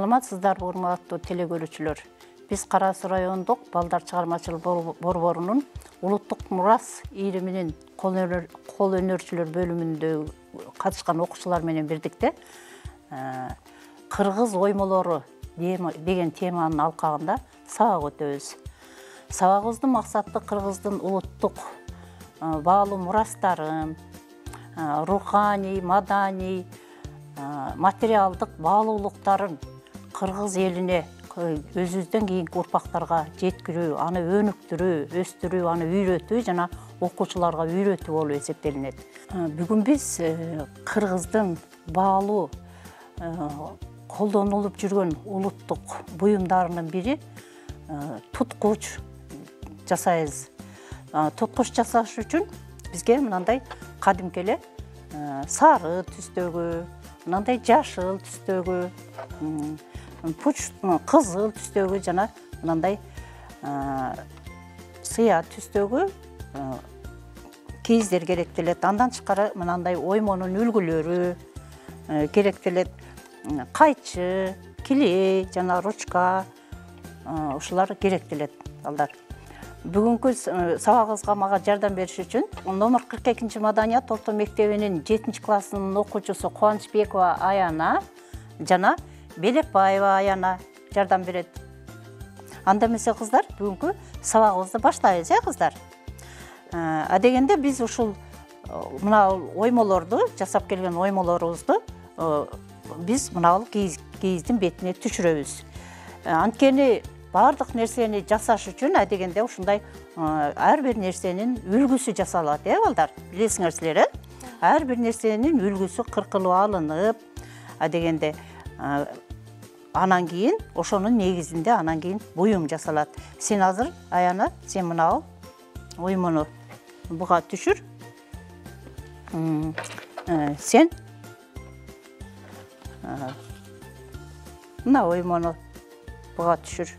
Саламатсыздарбы, урматтуу телекөрүүчүлөр. Биз Кара Суу райондук балдар чыгармачылык борборунун улуттук мурас ийриминин кол өнөрчүлөр бөлүмүндө катышкан окуучулар менен бирдикте кыргыз оймолору деген теманын алкагында сабак өтөбүз. Сабагыбыздын максаты кыргыздын улуттук баалуу мурастарын, руханий, маданий, материалдык баалуулуктарын кыргыз элине өзүбүздөн кийинки урпактарга жеткирүү, аны өнүктүрүү, өстүрүү, аны үйрөтүү жана окуучуларга үйрөтүү болуп эсептелинет. Бүгүн биз кыргыздын баалуу колдонулуп жүргөн улуттук буюмдарынын бири туткуч жасайбыз. Туткуч жасаш үчүн бизге мындай кадимки эле сары түстөгү, мындай жашыл түстөгү, кызыл түстөгү жана мындай сыя түстөгү кийиздер керектелет. Андан тышкары мындай оймонун үлгүлөрү керектелет. Кайчы, килей жана ручка ушулар керектелет балдар. Бүгүнкү сабагыбызга мага жардам бериш үчүн номер 42 Маданият орто мектебинин 7-классынын окуучусу Кубанычбекова Аяна жана Белекбаева Аяна жардам берет. Анда эмесе кыздар, бүгүнкү сабагыбызды баштайбыз, кыздар. Дегенде биз ушул мына оймолорду, жасап келген оймолорубузду биз мына кийиздин бетине түшүрөбүз. Анткени бардык нерсени жасаш үчүн дегенде ушундай ар бир нерсенин үлгүсү жасалат, балдар. Билесиңер силер, ар бир нерсенин үлгүсү кыркылып алынып, дегенде анан кийин ошонун негизинде анан кийин буюм жасалат. Сен азыр Аяна, сен мына оймону буга түшүр. Сен мына оймону буга түшүр.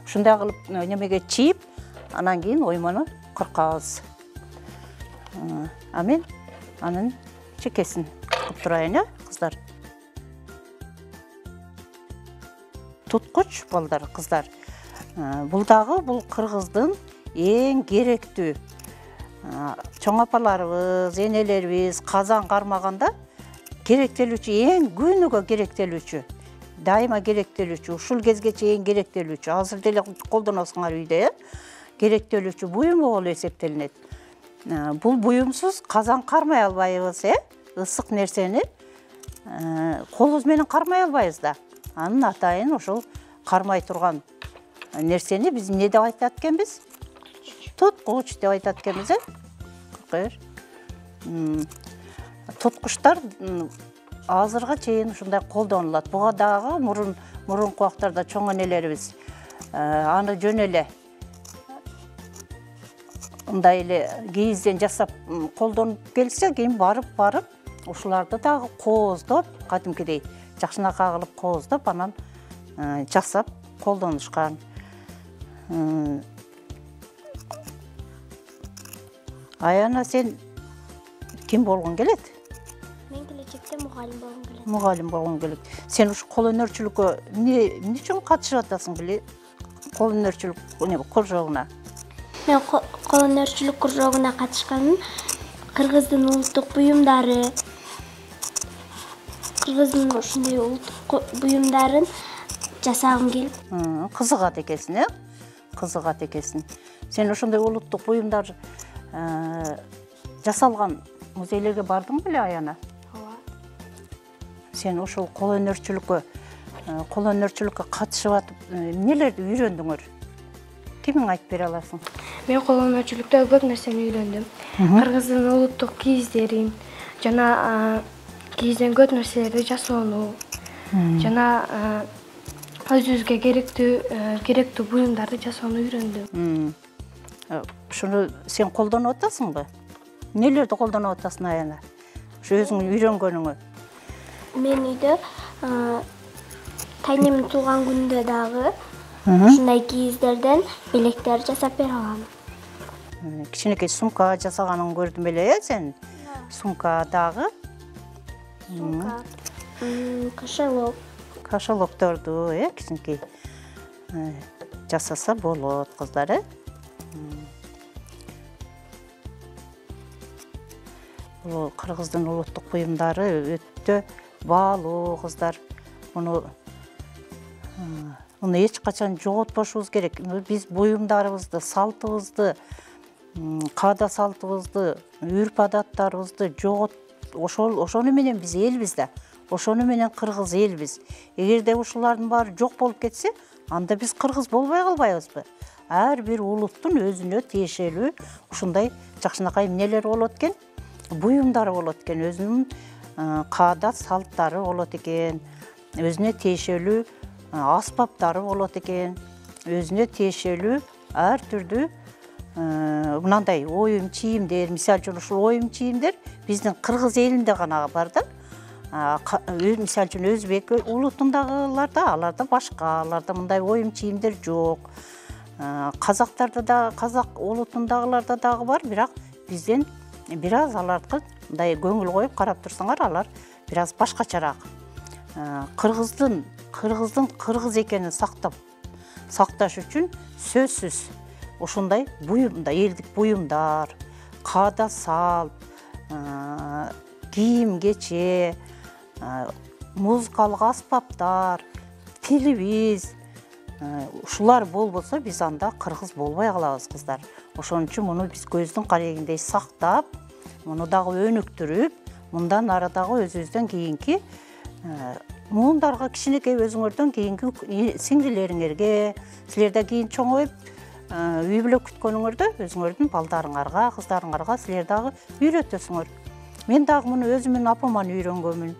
Ушундай кылып немеге чийип, анан кийин оймону кыркабыз. Мен анын чекесин кылып турайын, кыздар. Туткуч балдар, кыздар. Бул дагы бул кыргыздын эң керектүү чоң апаларыбыз, энелерибиз казан кармаганда керектелүүчү, эң күнүгө керектелүүчү, дайыма керектелүүчү, ушул кезге чейин керектелүүчү, азыр деле колдоносуңар үйдө, керектелүүчү буюм болуп эсептелинет. Бул буюмсуз казан кармай албайбыз, ысык нерсени колубуз менен кармай албайбыз да. Анын атайын ошол кармай турган нерсени биз эмне деп айтат экенбиз? Туткуч деп айтат экенбиз, Туткучтар азырга чейин ушундай колдонулат. Буга дагы мурунку убактарда чоң энелерибиз аны жөн эле мындай эле кийизден жасап колдонуп келсе, кийин барып ушуларды дагы кооздоп, кадимкидей жакшынакай кылып кооздоп, анан жасап колдонушкан. Аяна, сен ким болгон келет? Мен келечекте мугалим болгон келет. Мугалим болгон келет. Сен ушу кол өнөрчүлүккө эмне үчүн катышып атасың биле? Кол өнөрчүлүк кружогуна. Мен кол өнөрчүлүк кружогуна катышканым кыргыздын улуттук буюмдары, кыргыздын ушундай улуттук буюмдарын жасагым келип. Кызыгат экенсиң, Кызыгат экенсиң. Сен ошондой улуттук буюмдар жасалган музейлерге бардың беле, Аяна? Ооба. Сен ошол кол өнөрчүлүккө катышып атып, эмнелерди үйрөндүңөр? Кимиң айтып бере аласың? Мен кол өнөрчүлүктө көп нерсени үйрөндүм. Кыргыздын улуттук кийиздерин жана кийизден көп нерселерди жасоону жана өзүбүзгө керектүү буюмдарды жасоону үйрөндүм. Ушуну сен колдонуп атасыңбы? Нелерди колдонуп атасың, Аяна? Ушу өзүң үйрөнгөнүңө. Мен үйдө тайнемдин туулган күнүндө дагы ушундай кийиздерден белектер жасап бере алам. Кичинекей сумка жасаганын көрдүм эле, сен? Сумка дагы. Сумка. Кошелок. Кошелокторду, кичинекей жасаса болот кыздар, Бул кыргыздын улуттук буюмдары өтө баалуу кыздар. Муну эч качан жоготпошубуз керек. Биз буюмдарыбызды, салтыбызды, каада салтыбызды, үрп адаттарыбызды ошону менен биз элбиз да. Ошону менен кыргыз элбиз. Эгерде ушулардын баары жок болуп кетсе, анда биз кыргыз болбой калбайбызбы? Ар бир улуттун өзүнө тиешелүү ушундай жакшынакай эмнелери болот экен, буюмдары болот экен, өзүнүн каада салттары болот экен, өзүнө тиешелүү аспаптары болот экен, өзүнө тиешелүү ар түрдүү мынандай оюм чийимдер, мисалы үчүн ушул оюм чийимдер биздин кыргыз элинде гана бар да. Мисалы үчүн өзбек улутундагыларда, аларда башка, аларда мындай оюм чийимдер жок. Казактарда да, казак улутундагыларда дагы бар, бирок бизден бир аз алардыкы мындай көңүл коюп карап турсаңар, алар бир аз башкачараак. Кыргыздын кыргыз экенин сакташ үчүн сөзсүз ушундай буюмдар, элдик буюмдар, каада салт, кийим кече, музыкалык аспаптар, тилибиз, ушулар болбосо биз анда кыргыз болбой калабыз кыздар. Ошон үчүн муну биз көздүн карегиндей сактап, муну дагы өнүктүрүп, мындан ары дагы өзүбүздөн кийинки муундарга, кичинекей өзүңөрдөн кийинки сиңдилериңерге, силерде кийин чоңоюп үй бүлө күткөнүңөрдө өзүңөрдүн балдарыңарга, кыздарыңарга силер дагы үйрөтөсүңөр. Мен дагы муну өзүмдүн апаман үйрөнгөнмүн,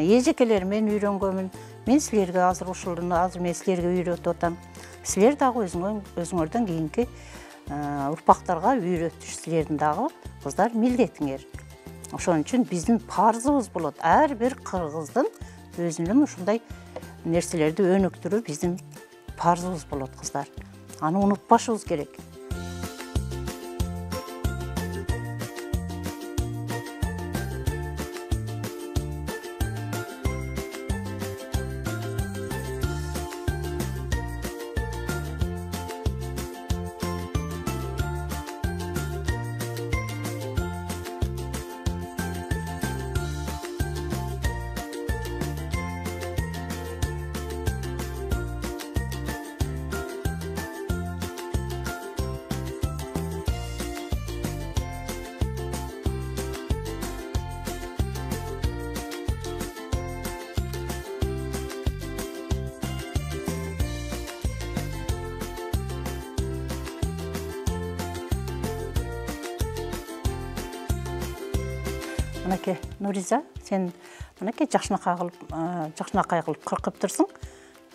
эжекелеримден үйрөнгөнмүн. Мен силерге азыр мен силерге үйрөтүп атам. Силер дагы өзүңөрдөн кийинки урпактарга үйрөтүш силердин дагы кыздар милдетиңер. Ошон үчүн биздин парзыбыз болот. Ар бир кыргыздын өзүнүн ушундай нерселерди өнүктүрүү биздин парзыбыз болот кыздар. Аны унутпашыбыз керек. Мынакей Нуриза, сен мынакей жакшынакай кылып кыркып турсуң.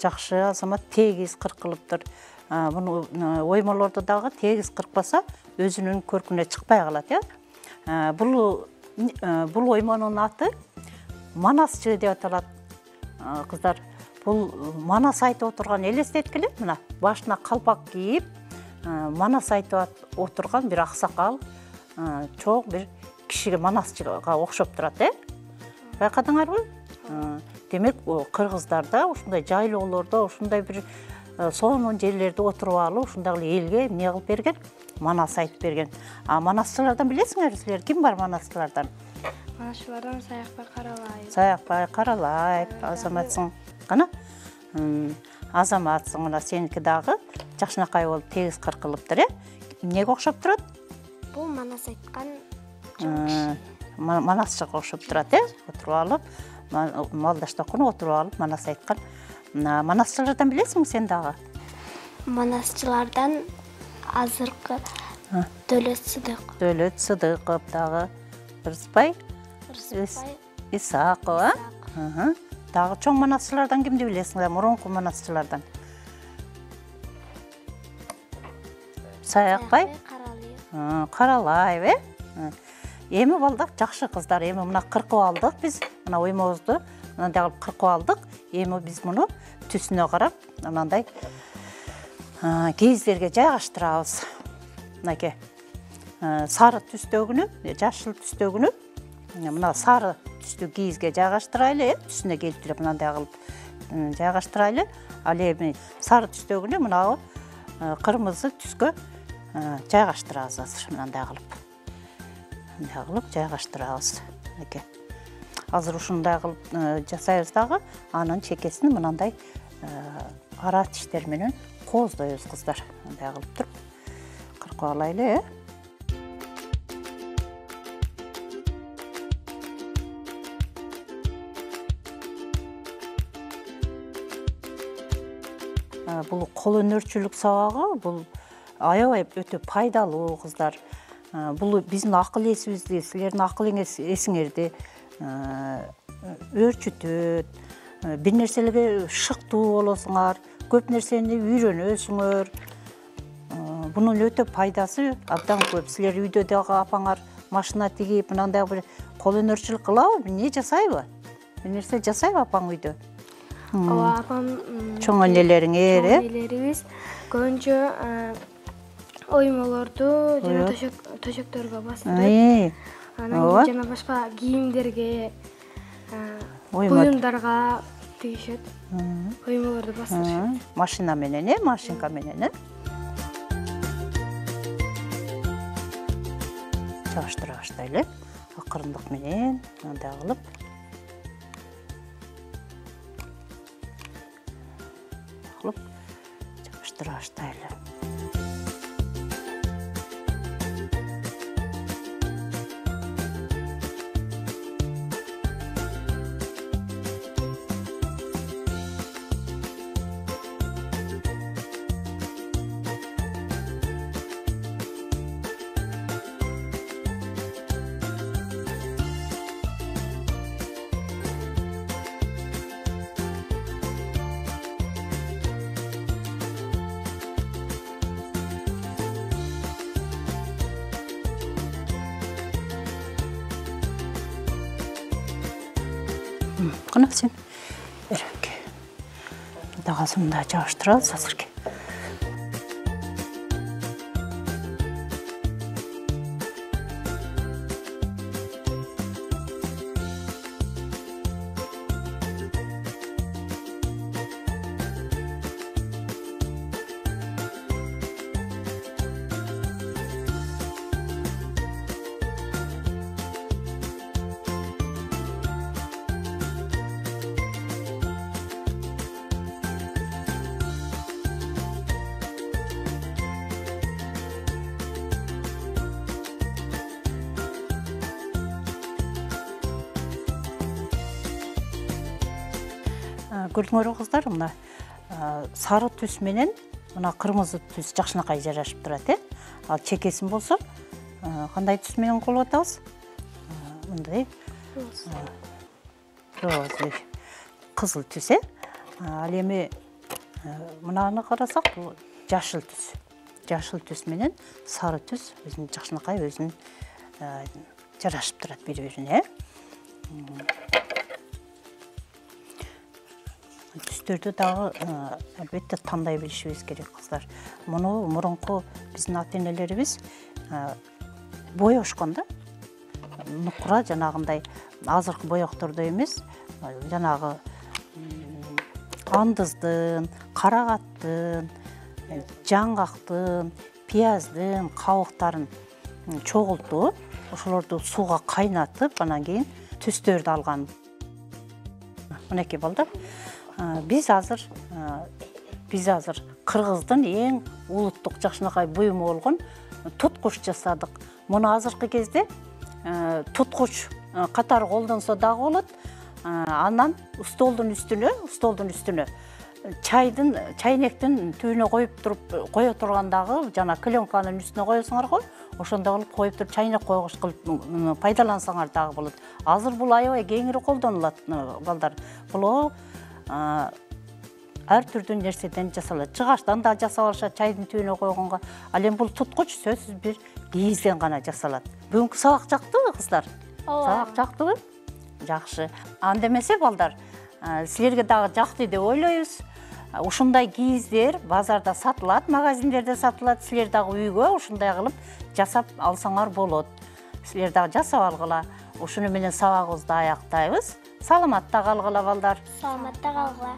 Жакшы азамат тегиз кыркылыптыр. Буну оймолордо дагы тегиз кыркпаса, өзүнүн көркүнө чыкпай калат, Бул оймонун аты Манасчы деп аталат. Кыздар, бул Манас айтып отурган элестеткиле, мына башына калпак кийип, Манас айтып отурган бир аксакал, чоң бир кишиге Манасчыга окшоп турат, Байкадыңарбы? Демек, кыргыздарда ушундай жайлоолордо, ушундай бир сонун жерлерде отуруп алып, ушундай элге эмне кылып берген? Манас айтып берген. Манасчылардан билесиңер силер? Ким бар манасчылардан? Манасчылардан Саякбай Каралаев. Саякбай Каралаев, азаматсың. Кана? Азаматсың, мына сеники дагы жакшынакай болуп тегиз кыркылыптыр, Эмнеге окшоп турат? Бул Манас айткан Манасчыга окшоп турат, Отуруп алып, малдаштакуна отуруп алып, Манас айткан. Манасчылардан билесиң сен дагы? Манасчылардан азыркы Дөөлөт Сыдыков. Дөөлөт Сыдыков дагы, Рыспай Исаков, Дагы чоң манасчылардан кимди билесиң? Мурунку манасчылардан. Саякбай Каралаев, Эми балдак жакшы кыздар, эми мына кыркып алдык биз, мына оймобузду мындай кылып кыркып алдык. Эми биз муну түсүнө карап, мындай кийиздерге жайгаштырабыз. Мынакей сары түстөгүнү, жашыл түстөгүнү мына сары түстүү кийизге жайгаштырайлы, түсүнө келтирип мындай кылып жайгаштырайлы. Ал эми сары түстөгүнө мына кырмызы түскө жайгаштырабыз азыр мындай кылып. Мындай кылып жайгаштырабыз. Эке. Азыр ушундай кылып жасайбыз дагы, анын чекесин мындай ара тиштер менен кооздойбуз кыздар. Мындай кылып туруп кыркып алайлы, Бул кол өнөрчүлүк сабагы, бул аябай өтө пайдалуу кыздар. Бул биздин акыл эсибизди, силердин акыл эсиңерди өөрчүтөт. Бир нерселерге шыктуу болосуңар, көп нерсени үйрөнөсүңөр. Бунун өтө пайдасы абдан көп. Силер үйдө дагы апаңар машина тигип, мындай бир кол өнөрчүлүк кылабы, эмне жасайбы? Бир нерсе жасайбы апаң үйдө? Ооба, апам Чоң энелериңер, энелерибиз көбүнчө оймолорду жана төшөктөргө бастырып, анан жана башка кийимдерге, буюмдарга тигишет. Оймолорду бастырышат. Машина менен, машинка менен, жабыштыра баштайлы. Акырындык менен мындай кылып. Жабыштыра баштайлы. Кына сен береке. Дагасын да жабыштырабыз азыркы. Көрдүңөр кыздар, мына сары түс менен мына кырмызы түс жакшынакай жарашып турат, Ал чекесин болсо, кандай түс менен колуп атабыз? Мындай розовый, кызыл түс, Ал эми мынаны карасак, бул жашыл түс. Жашыл түс менен сары түс өзүн жакшынакай өзүн жарашып турат бири-бирине, Түстөрдү дагы албетте тандай билишибиз керек кыздар. Муну мурунку биздин ата-энелерибиз боёшкон да. Нукура жанагындай азыркы боёктордой эмес, жанагы андыздын, карагаттын, жаңгактын, пияздын кабыктарын чогултуп, ошолорду сууга кайнатып, анан кийин түстөрдү алган. Мынакей балдар, Биз азыр кыргыздын эң улуттук жакшынакай буюму болгон туткуч жасадык. Муну азыркы кезде туткуч катары колдонсо дагы болот. Анан столдун үстүнө чайнектин түбүнө кое тургандагы жана клеенканын үстүнө коесуңар го, ошондой кылып коюп туруп чайнек койгуч кылып пайдалансаңар дагы болот. Азыр бул аябай кеңири колдонулат балдар. Бул ар түрдүү нерседен жасалат. Жыгачтан да жасап алышат чайдын түбүнө койгонго. Ал эми бул туткуч сөзсүз бир кийизден гана жасалат. Бүгүнкү сабак жактыбы кыздар? Сабак жактыбы? Жакшы. Анда эмесе балдар, силерге дагы жакты деп ойлойбуз. Ушундай кийиздер базарда сатылат, магазиндерде сатылат. Силер дагы үйгө ушундай кылып жасап алсаңар болот. Силер дагы жасап алгыла. Ушуну менен сабагыбызды аяктайбыз. Саламатта калгыла балдар. Саламатта калгыла.